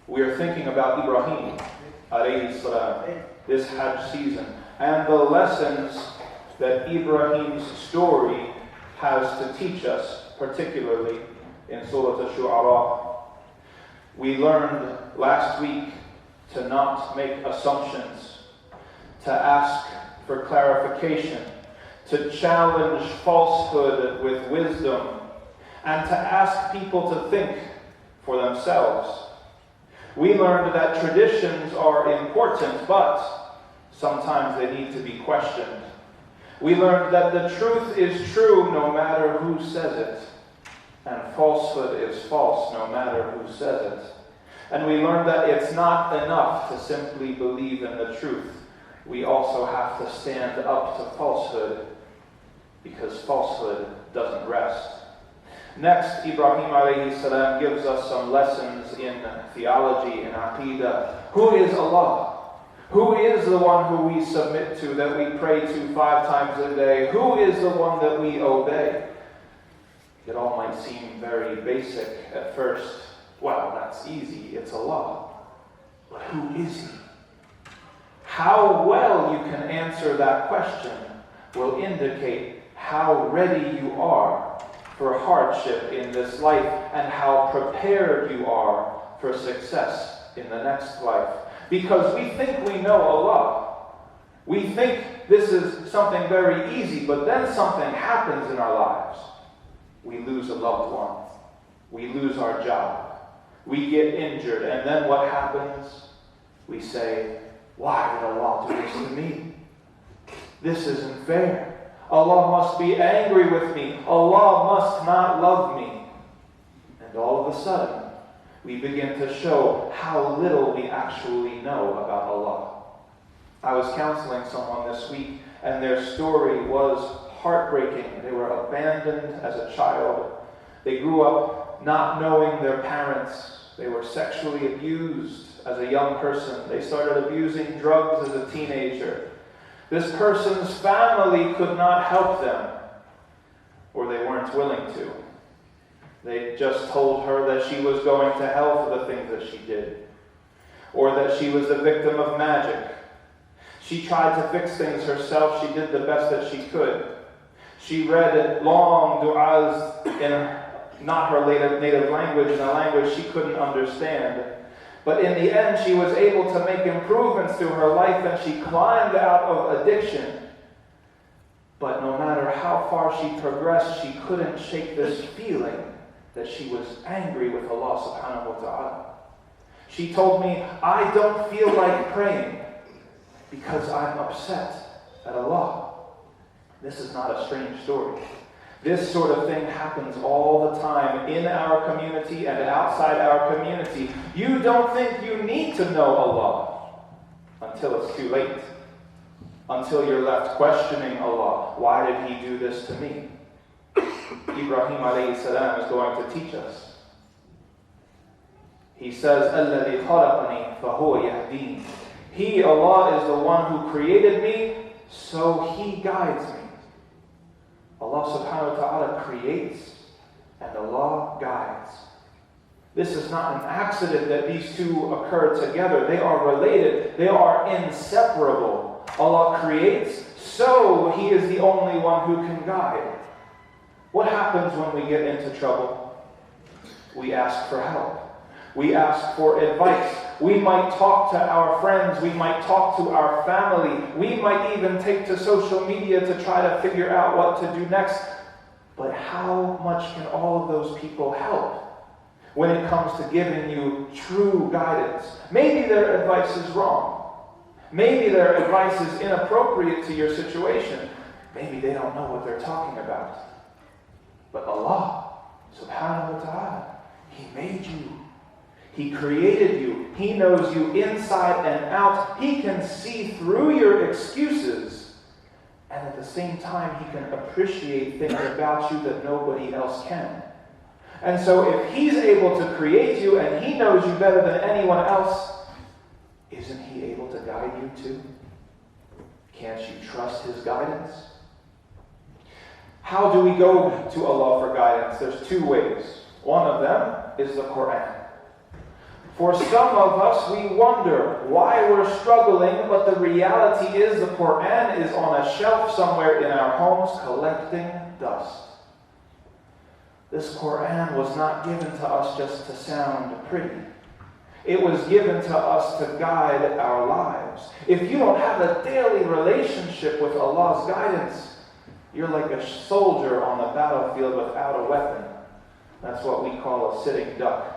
We are thinking about Ibrahim, alayhi salam, this Hajj season, and the lessons that Ibrahim's story has to teach us, particularly in Surah Al-Shu'ara. We learned last week to not make assumptions, to ask for clarification, to challenge falsehood with wisdom, and to ask people to think for themselves. We learned that traditions are important, but sometimes they need to be questioned. We learned that the truth is true no matter who says it, and falsehood is false no matter who says it. And we learned that it's not enough to simply believe in the truth. We also have to stand up to falsehood, because falsehood doesn't rest. Next, Ibrahim alayhi salam gives us some lessons in theology and aqidah. Who is Allah? Who is the one who we submit to, that we pray to 5 times a day? Who is the one that we obey? It all might seem very basic at first. Well, that's easy, it's Allah. But who is He? How well you can answer that question will indicate how ready you are for hardship in this life, and how prepared you are for success in the next life. Because we think we know Allah. We think this is something very easy, but then something happens in our lives. We lose a loved one. We lose our job. We get injured, and then what happens? We say, why did Allah do this to me? This isn't fair. Allah must be angry with me. Allah must not love me. And all of a sudden, we begin to show how little we actually know about Allah. I was counseling someone this week, and their story was heartbreaking. They were abandoned as a child. They grew up not knowing their parents. They were sexually abused as a young person. They started abusing drugs as a teenager. This person's family could not help them, or they weren't willing to. They just told her that she was going to hell for the things that she did, or that she was the victim of magic. She tried to fix things herself. She did the best that she could. She read long du'as in not her native language, in a language she couldn't understand. But in the end, she was able to make improvements to her life, and she climbed out of addiction. But no matter how far she progressed, she couldn't shake this feeling that she was angry with Allah subhanahu wa ta'ala. She told me, I don't feel like praying because I'm upset at Allah. This is not a strange story. This sort of thing happens all the time in our community and outside our community. You don't think you need to know Allah until it's too late. Until you're left questioning Allah. Why did He do this to me? Ibrahim alayhi salam is going to teach us. He says, الَّذِي خَلَقَنِي فَهُوَ يَهْدِينِ. He, Allah, is the one who created me, so He guides me. Allah subhanahu wa ta'ala creates, and Allah guides. This is not an accident that these two occur together. They are related. They are inseparable. Allah creates, so He is the only one who can guide. What happens when we get into trouble? We ask for help. We ask for advice. We might talk to our friends. We might talk to our family. We might even take to social media to try to figure out what to do next. But how much can all of those people help when it comes to giving you true guidance? Maybe their advice is wrong. Maybe their advice is inappropriate to your situation. Maybe they don't know what they're talking about. But Allah subhanahu wa ta'ala, He made you. He created you. He knows you inside and out. He can see through your excuses. And at the same time, He can appreciate things about you that nobody else can. And so if He's able to create you and He knows you better than anyone else, isn't He able to guide you too? Can't you trust His guidance? How do we go to Allah for guidance? There's two ways. One of them is the Quran. For some of us, we wonder why we're struggling, but the reality is the Quran is on a shelf somewhere in our homes collecting dust. This Quran was not given to us just to sound pretty. It was given to us to guide our lives. If you don't have a daily relationship with Allah's guidance, you're like a soldier on the battlefield without a weapon. That's what we call a sitting duck.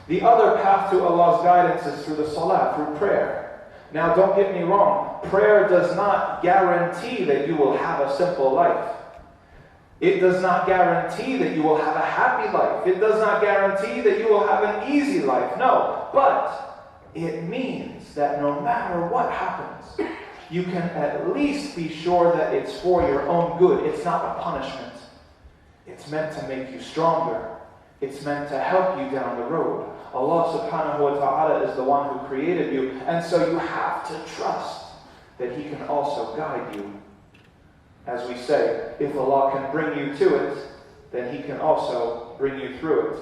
The other path to Allah's guidance is through the salah, through prayer. Now, don't get me wrong. Prayer does not guarantee that you will have a simple life. It does not guarantee that you will have a happy life. It does not guarantee that you will have an easy life. No, but it means that no matter what happens, you can at least be sure that it's for your own good. It's not a punishment. It's meant to make you stronger. It's meant to help you down the road. Allah subhanahu wa ta'ala is the one who created you, and so you have to trust that He can also guide you. As we say, if Allah can bring you to it, then He can also bring you through it.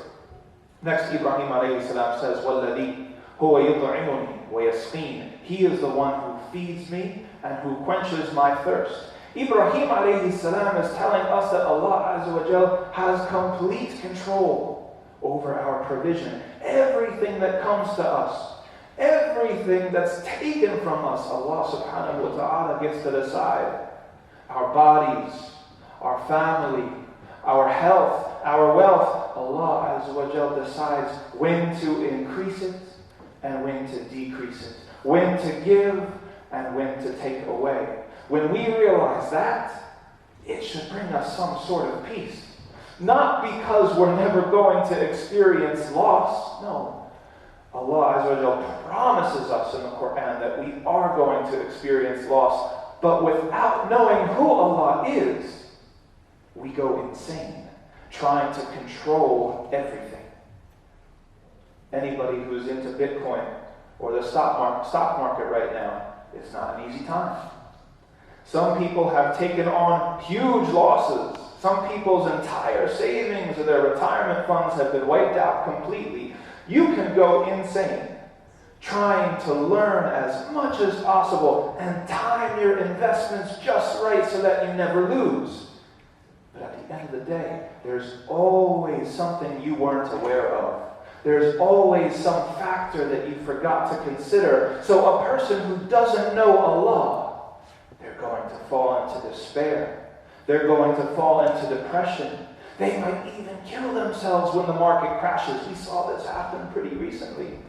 Next, Ibrahim alayhi salam says, وَالَّذِي هُوَ يُطْعِمُنِي وَيَسْقِينِ. He is the one who feeds me and who quenches my thirst. Ibrahim alayhi salam is telling us that Allah Azza wa Jal has complete control over our provision. Everything that comes to us, everything that's taken from us, Allah subhanahu wa ta'ala gets to decide. Our bodies, our family, our health, our wealth, Allah Azza wa Jal decides when to increase it and when to decrease it, when to give and when to take away. When we realize that, it should bring us some sort of peace. Not because we're never going to experience loss. No. Allah Azza wa Jal promises us in the Quran that we are going to experience loss. But without knowing who Allah is, we go insane, trying to control everything. Anybody who's into Bitcoin or the stock market right now, it's not an easy time. Some people have taken on huge losses. Some people's entire savings or their retirement funds have been wiped out completely. You can go insane trying to learn as much as possible and time your investments just right so that you never lose. But at the end of the day, there's always something you weren't aware of. There's always some factor that you forgot to consider. So a person who doesn't know Allah, they're going to fall into despair. They're going to fall into depression. They might even kill themselves when the market crashes. We saw this happen pretty recently.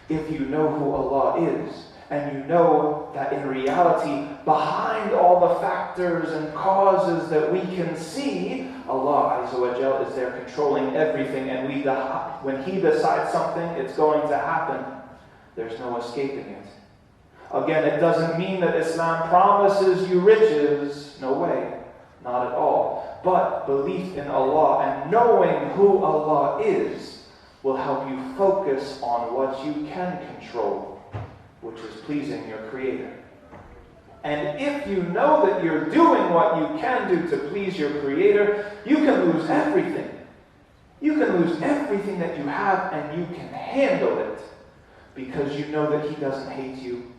If you know who Allah is, and you know that in reality, behind all the factors and causes that we can see, Allah Azza wa Jal is there controlling everything, and when He decides something, it's going to happen. There's no escaping it. Again, it doesn't mean that Islam promises you riches. No way. Not at all. But belief in Allah and knowing who Allah is will help you focus on what you can control, which is pleasing your Creator. And if you know that you're doing what you can do to please your Creator, you can lose everything. You can lose everything that you have, and you can handle it because you know that He doesn't hate you.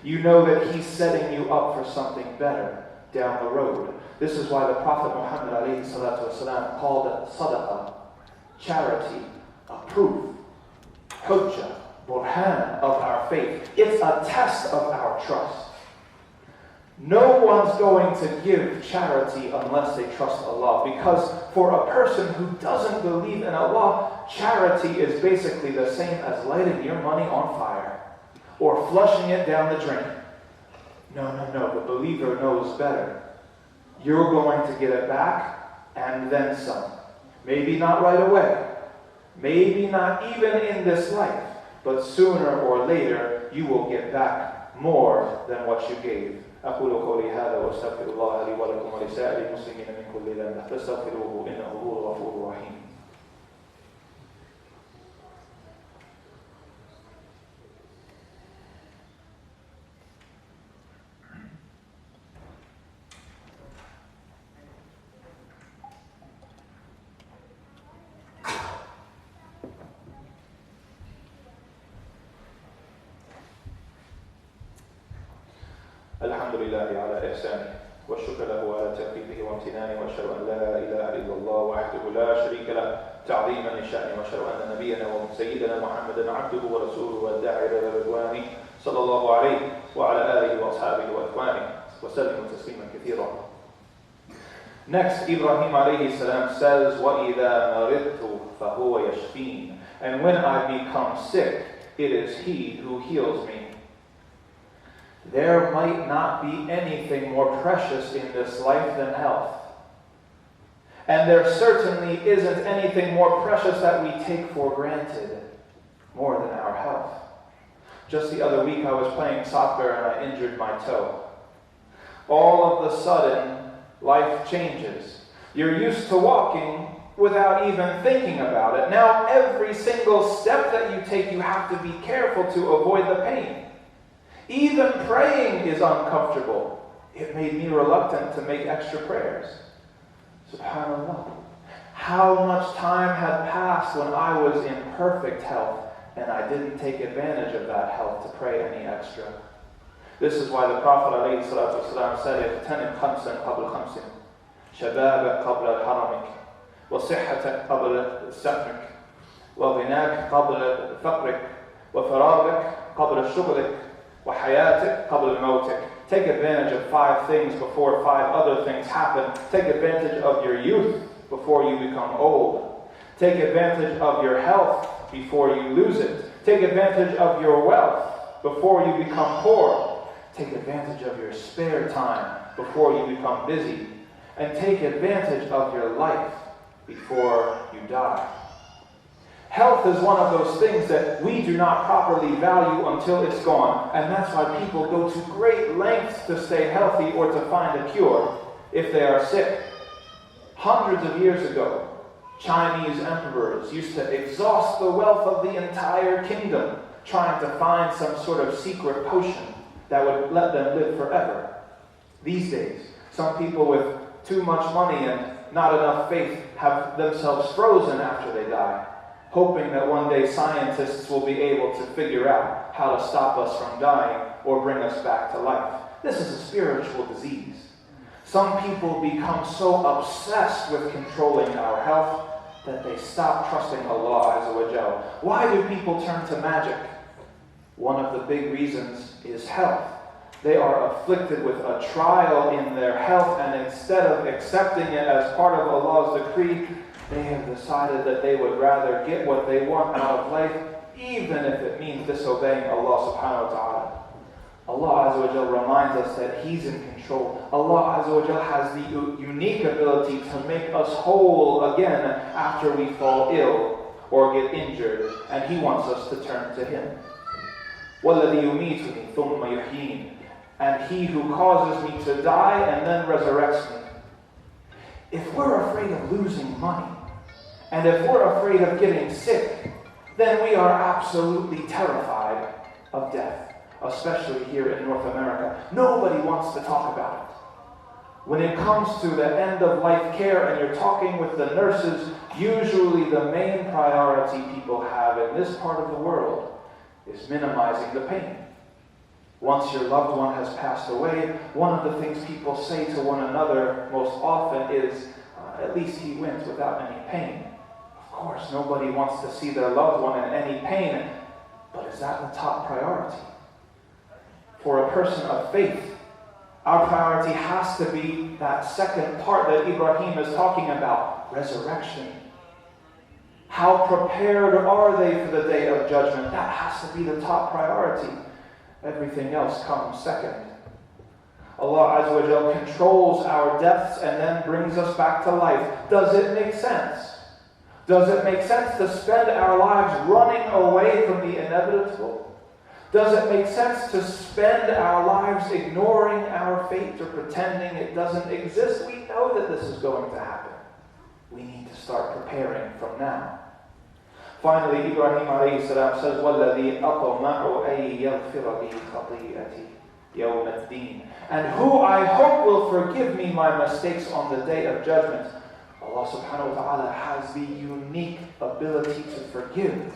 You know that He's setting you up for something better down the road. This is why the Prophet Muhammad ﷺ called it sadaqah, charity, a proof, hujjah, burhan of our faith. It's a test of our trust. No one's going to give charity unless they trust Allah. Because for a person who doesn't believe in Allah, charity is basically the same as lighting your money on fire or flushing it down the drain. No. The believer knows better. You're going to get it back and then some. Maybe not right away. Maybe not even in this life. But sooner or later, you will get back more than what you gave. أقول قولي هذا وأستغفر الله لي ولكم ولسائر المسلمين من كل ذنب فاستغفروه إنه هو الغفور الرحيم. الحمد لله على إحسانه والشكر له على توفيقه وامتنانه وأشهد أن لا إله إلا الله وحده لا شريك له تعظيما لشأنه وأشهد أن نبينا وسيدنا محمدا عبده ورسوله والداعي إلى رضوانه صلى الله عليه وعلى آله وأصحابه وإخوانه وسلم تسليما كثيرا. Next, Ibrahim alayhi salam says, وَإِذَا مَرِضْتُ فَهُوَ يَشْفِينَ. And when I become sick, it is He who heals me. There might not be anything more precious in this life than health. And there certainly isn't anything more precious that we take for granted more than our health. Just the other week I was playing soccer and I injured my toe. All of a sudden, life changes. You're used to walking without even thinking about it. Now every single step that you take, you have to be careful to avoid the pain. Even praying is uncomfortable. It made me reluctant to make extra prayers. SubhanAllah. How much time had passed when I was in perfect health and I didn't take advantage of that health to pray any extra. This is why the Prophet ﷺ said, اغتنم خمسا قبل خمس شبابك قبل حرمك وصحتك قبل سقمك وغناك قبل فقرك وفراغك قبل شغلك وحياتك قبل موتك. Take advantage of 5 things before 5 other things happen. Take advantage of your youth before you become old. Take advantage of your health before you lose it. Take advantage of your wealth before you become poor. Take advantage of your spare time before you become busy. And take advantage of your life before you die. Health is one of those things that we do not properly value until it's gone. And that's why people go to great lengths to stay healthy or to find a cure if they are sick. Hundreds of years ago, Chinese emperors used to exhaust the wealth of the entire kingdom trying to find some sort of secret potion that would let them live forever. These days, some people with too much money and not enough faith have themselves frozen after they die, hoping that one day scientists will be able to figure out how to stop us from dying or bring us back to life. This is a spiritual disease. Some people become so obsessed with controlling our health that they stop trusting Allah Azza wa Jal. Why do people turn to magic? One of the big reasons is health. They are afflicted with a trial in their health, and instead of accepting it as part of Allah's decree, they have decided that they would rather get what they want out of life, even if it means disobeying Allah subhanahu wa ta'ala. Allah Azza wa Jal reminds us that He's in control. Allah Azza wa Jal has the unique ability to make us whole again after we fall ill or get injured, and He wants us to turn to Him. وَالَّذِي يُمِيتُنِي ثُمَّ يُحْيِينِ. And He who causes me to die and then resurrects me. If we're afraid of losing money, and if we're afraid of getting sick, then we are absolutely terrified of death, especially here in North America. Nobody wants to talk about it. When it comes to the end-of-life care and you're talking with the nurses, usually the main priority people have in this part of the world is minimizing the pain. Once your loved one has passed away, one of the things people say to one another most often is, at least he went without any pain. Of course, nobody wants to see their loved one in any pain, but is that the top priority? For a person of faith, our priority has to be that second part that Ibrahim is talking about, resurrection. How prepared are they for the day of judgment? That has to be the top priority. Everything else comes second. Allah Azza wa Jal controls our deaths and then brings us back to life. Does it make sense? Does it make sense to spend our lives running away from the inevitable? Does it make sense to spend our lives ignoring our fate or pretending it doesn't exist? We know that this is going to happen. We need to start preparing from now. Finally, Ibrahim alayhi salam says, وَالَّذِي أَطْمَعُ أَن يَغْفِرَ لِي خَطِيئَتِي يَوْمَ الدِّينِ. And who I hope will forgive me my mistakes on the day of judgment. Allah subhanahu wa ta'ala has the unique ability to forgive.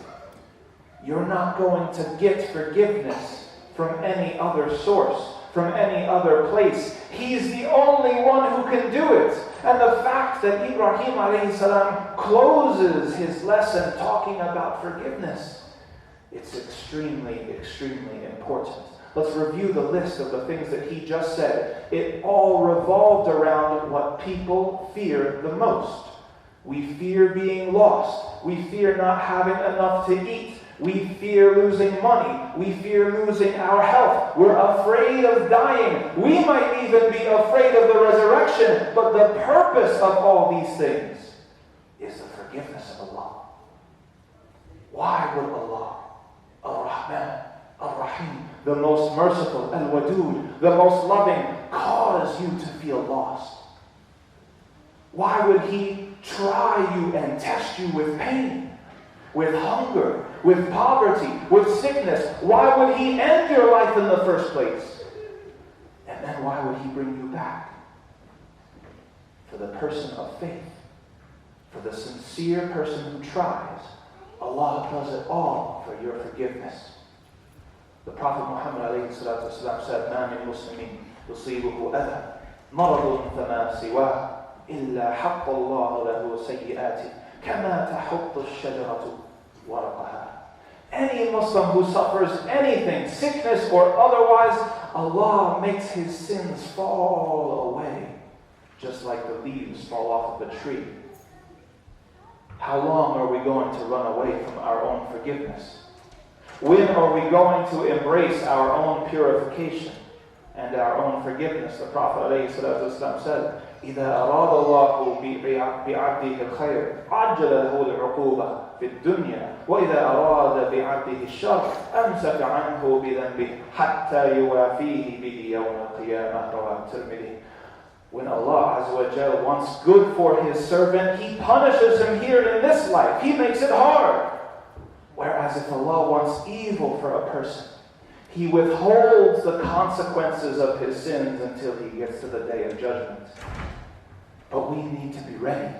You're not going to get forgiveness from any other source. from any other place. He's the only one who can do it. And the fact that Ibrahim alayhi salam closes his lesson talking about forgiveness, it's extremely, extremely important. Let's review the list of the things that he just said. It all revolved around what people fear the most. We fear being lost. We fear not having enough to eat. We fear losing money. We fear losing our health. We're afraid of dying. We might even be afraid of the resurrection. But the purpose of all these things is the forgiveness of Allah. Why would Allah, Ar-Rahman, Ar-Rahim, the most merciful, Al-Wadud, the most loving, cause you to feel lost? Why would He try you and test you with pain, with hunger, with poverty, with sickness? Why would He end your life in the first place? And then why would He bring you back? For the person of faith, for the sincere person who tries, Allah does it all for your forgiveness. The Prophet Muhammad alayhi salatu wasalam said, "Ma min muslimin yusibuhu adha maradun fama siwah illa haqqa Allah lahu sayyi'ati kama tahuttu ash-shajaratu waraqaha." Any Muslim who suffers anything, sickness or otherwise, Allah makes his sins fall away, just like the leaves fall off of a tree. How long are we going to run away from our own forgiveness? When are we going to embrace our own purification and our own forgiveness? The Prophet ﷺ said, إِذَا أَرَادَ اللَّهُ بِعَبْدِهِ الْخَيْرِ عَجَّلَ لَهُ الْعُقُوبَةَ فِي الدُّنْيَا وَإِذَا أَرَادَ بِعَبْدِهِ الشَّرَّ أَمْسَكَ عَنْهُ بِذَنْبِهِ حَتَّى يُوَافِيهِ بِهِ يَوْمَ الْقِيَامَةِ رواه التِّرْمِذِي. When Allah Azza wa Jal wants good for His servant, He punishes him here in this life. He makes it hard. Whereas if Allah wants evil for a person, He withholds the consequences of his sins until he gets to the day of judgment. But we need to be ready.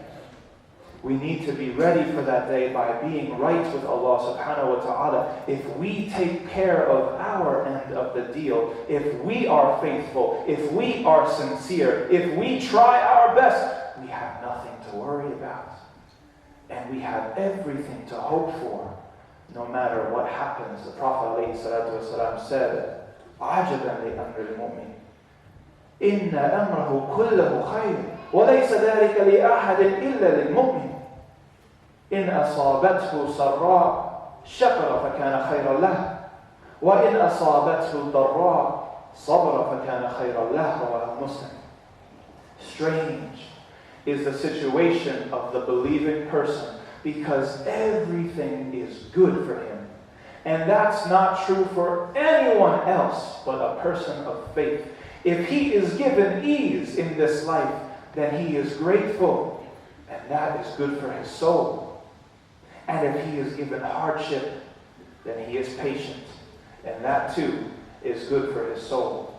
We need to be ready for that day by being right with Allah subhanahu wa ta'ala. If we take care of our end of the deal, if we are faithful, if we are sincere, if we try our best, we have nothing to worry about. And we have everything to hope for, no matter what happens. The Prophet ﷺ said, عَجَبًا لِأَمْرِ الْمُؤْمِنِ إِنَّ أَمْرَهُ كُلَّهُ خَيْرٌ وَلَيْسَ ذَلِكَ لِأَحَدٍ إِلَّا لِلْمُؤْمِنِ إِنْ أَصَابَتْهُ سَرَّاءٌ شَكَرَ فَكَانَ خَيْرًا لَهُ وَإِنْ أَصَابَتْهُ ضَرَّاءٌ صَبَرَ فَكَانَ خَيْرًا لَهُ رواه Muslim. Strange is the situation of the believing person, because everything is good for him. And that's not true for anyone else but a person of faith. If he is given ease in this life, then he is grateful, and that is good for his soul. And if he is given hardship, then he is patient, and that too is good for his soul.